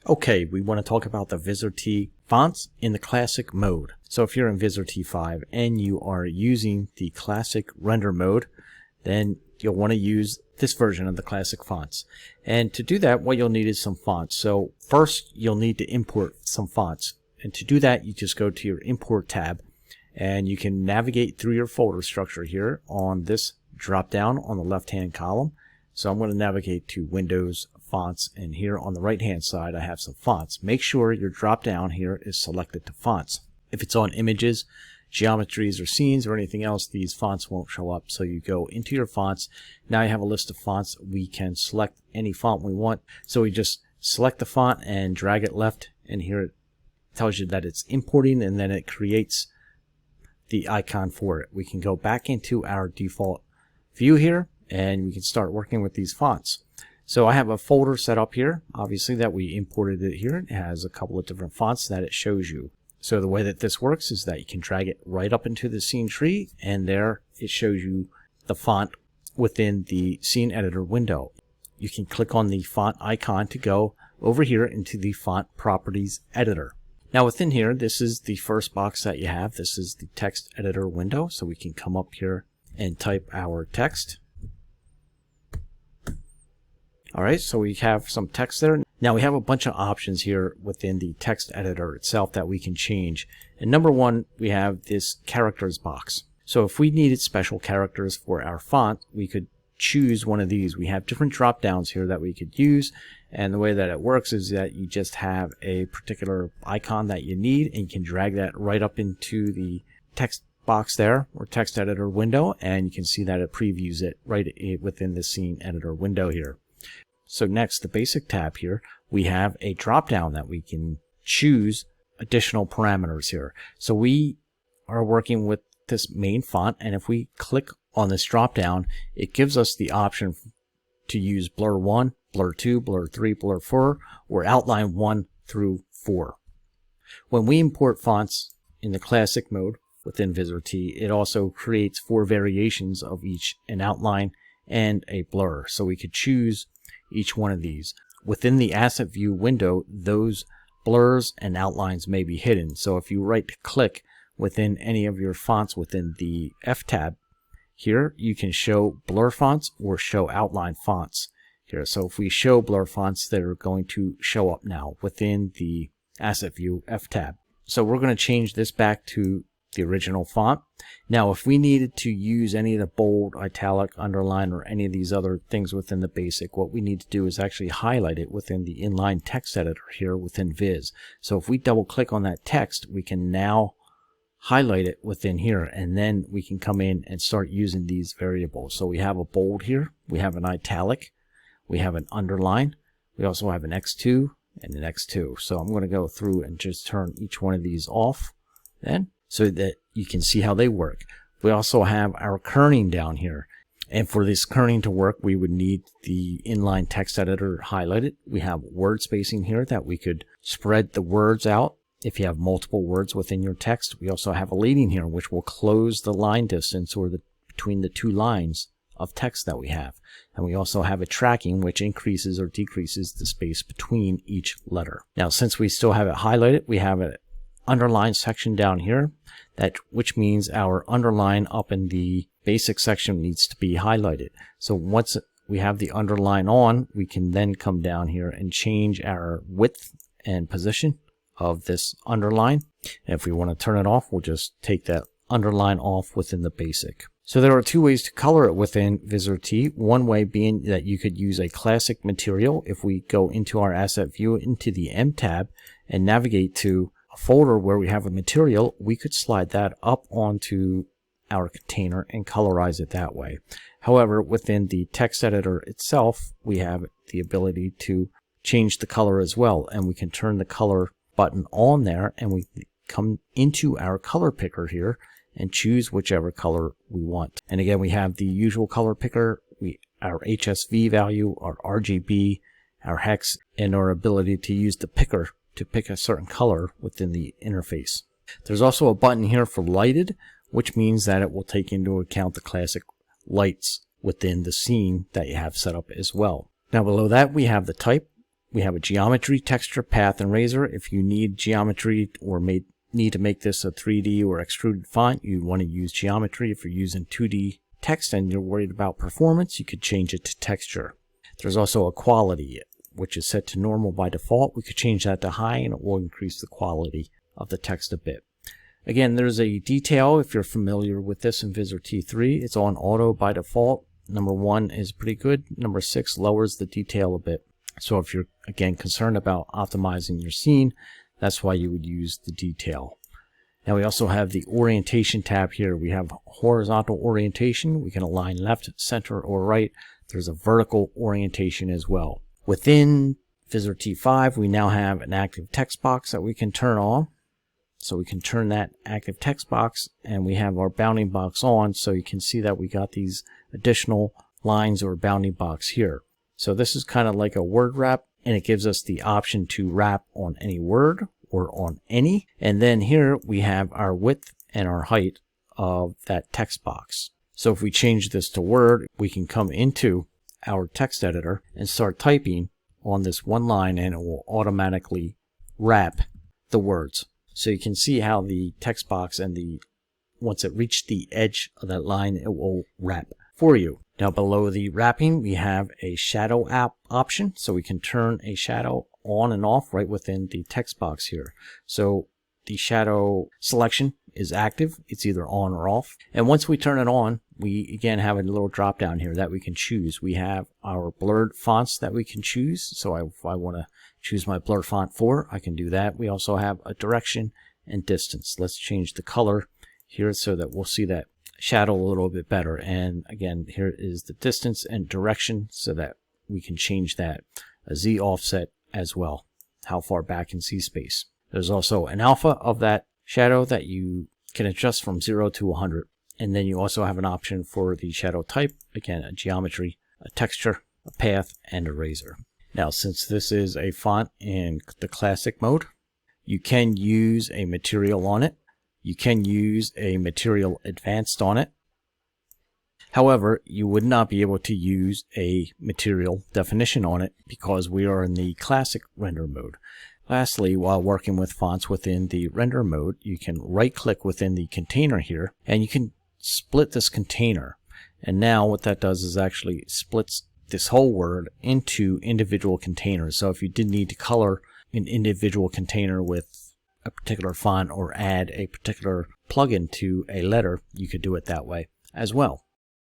Okay, we want to talk about the Vizrt fonts in the classic mode. So if you're in Vizrt 5 and you are using the classic render mode, then you'll want to use this version of the classic fonts. And to do that, what you'll need is some fonts. So first, you'll need to import some fonts. And to do that, you just go to your Import tab, and you can navigate through your folder structure here on this drop down on the left-hand column. So I'm going to navigate to Windows, Fonts, and here on the right-hand side I have some fonts. Make sure your drop down here is selected to fonts. If it's on images, geometries, or scenes, or anything else, these fonts won't show up. So you go into your fonts. Now you have a list of fonts. We can select any font we want. So we just select the font and drag it left, and here it tells you that it's importing, and then it creates the icon for it. We can go back into our default view here, and we can start working with these fonts. So I have a folder set up here, obviously, that we imported it here. It has a couple of different fonts that it shows you. So the way that this works is that you can drag it right up into the scene tree, and there it shows you the font within the scene editor window. You can click on the font icon to go over here into the font properties editor. Now within here, this is the first box that you have. This is the text editor window, so we can come up here and type our text. Alright, so we have some text there. Now we have a bunch of options here within the text editor itself that we can change. And number one, we have this characters box. So if we needed special characters for our font, we could choose one of these. We have different drop downs here that we could use, and the way that it works is that you just have a particular icon that you need, and you can drag that right up into the text box there, or text editor window, and you can see that it previews it right within the scene editor window here. So next, the basic tab here, we have a drop down that we can choose additional parameters here. So we are working with this main font, and if we click on this drop down, it gives us the option to use blur 1, blur 2, blur 3, blur 4, or outline 1 through 4. When we import fonts in the classic mode within Vizrt, it also creates 4 variations of each, an outline and a blur. So we could choose each one of these. Within the asset view window, those blurs and outlines may be hidden. So if you right click within any of your fonts within the F tab here, you can show blur fonts or show outline fonts here. So if we show blur fonts, they're going to show up now within the asset view F tab. So we're going to change this back to the original font. Now if we needed to use any of the bold, italic, underline, or any of these other things within the basic, what we need to do is actually highlight it within the inline text editor here within Viz. So if we double click on that text, we can now highlight it within here, and then we can come in and start using these variables. So we have a bold here, we have an italic, we have an underline, we also have an X2 and an X2. So I'm going to go through and just turn each one of these off then, so that you can see how they work. We also have our kerning down here. And for this kerning to work, we would need the inline text editor highlighted. We have word spacing here that we could spread the words out if you have multiple words within your text. We also have a leading here, which will close the line distance or between the two lines of text that we have. And we also have a tracking, which increases or decreases the space between each letter. Now, since we still have it highlighted, we have an underline section down here, which means our underline up in the basic section needs to be highlighted. So once we have the underline on, we can then come down here and change our width and position of this underline. And if we want to turn it off, we'll just take that underline off within the basic. So there are 2 ways to color it within Vizrt. One way being that you could use a classic material. If we go into our asset view into the M tab and navigate to a folder where we have a material, we could slide that up onto our container and colorize it that way. However, within the text editor itself, we have the ability to change the color as well, and we can turn the color button on there, and we come into our color picker here and choose whichever color we want. And again, we have the usual color picker, our HSV value, our RGB, our hex, and our ability to use the picker to pick a certain color within the interface. There's also a button here for lighted, which means that it will take into account the classic lights within the scene that you have set up as well. Now below that, we have the type. we have a geometry, texture, path, and razor. If you need geometry or need to make this a 3D or extruded font, you want to use geometry. If you're using 2D text and you're worried about performance, you could change it to texture. There's also a quality, which is set to normal by default. We could change that to high and it will increase the quality of the text a bit. Again, there's a detail if you're familiar with this in Vizrt T3. It's on auto by default. Number 1 is pretty good. Number 6 lowers the detail a bit. So if you're, again, concerned about optimizing your scene, that's why you would use the detail. Now we also have the orientation tab here. We have horizontal orientation. We can align left, center, or right. There's a vertical orientation as well. Within Vizrt T5, we now have an active text box that we can turn on. So we can turn that active text box, and we have our bounding box on, so you can see that we got these additional lines or bounding box here. So this is kind of like a word wrap, and it gives us the option to wrap on any word or on any. And then here we have our width and our height of that text box. So if we change this to Word, we can come into our text editor and start typing on this one line, and it will automatically wrap the words. So you can see how the text box and once it reached the edge of that line, it will wrap for you. Now below the wrapping, we have a shadow option, so we can turn a shadow on and off right within the text box here. So the shadow selection is active. It's either on or off. And once we turn it on, we again have a little drop down here that we can choose. We have our blurred fonts that we can choose. So if I want to choose my blur font 4, I can do that. We also have a direction and distance. Let's change the color here so that we'll see that shadow a little bit better. And again, here is the distance and direction so that we can change that. A Z offset as well, how far back in Z space. There's also an alpha of that shadow that you can adjust from 0 to 100. And then you also have an option for the shadow type. Again, a geometry, a texture, a path, and a razor. Now, since this is a font in the classic mode, you can use a material on it. You can use a material advanced on it. However, you would not be able to use a material definition on it because we are in the classic render mode. Lastly, while working with fonts within the render mode, you can right click within the container here and you can split this container. And now what that does is actually splits this whole word into individual containers. So if you did need to color an individual container with a particular font or add a particular plugin to a letter, you could do it that way as well.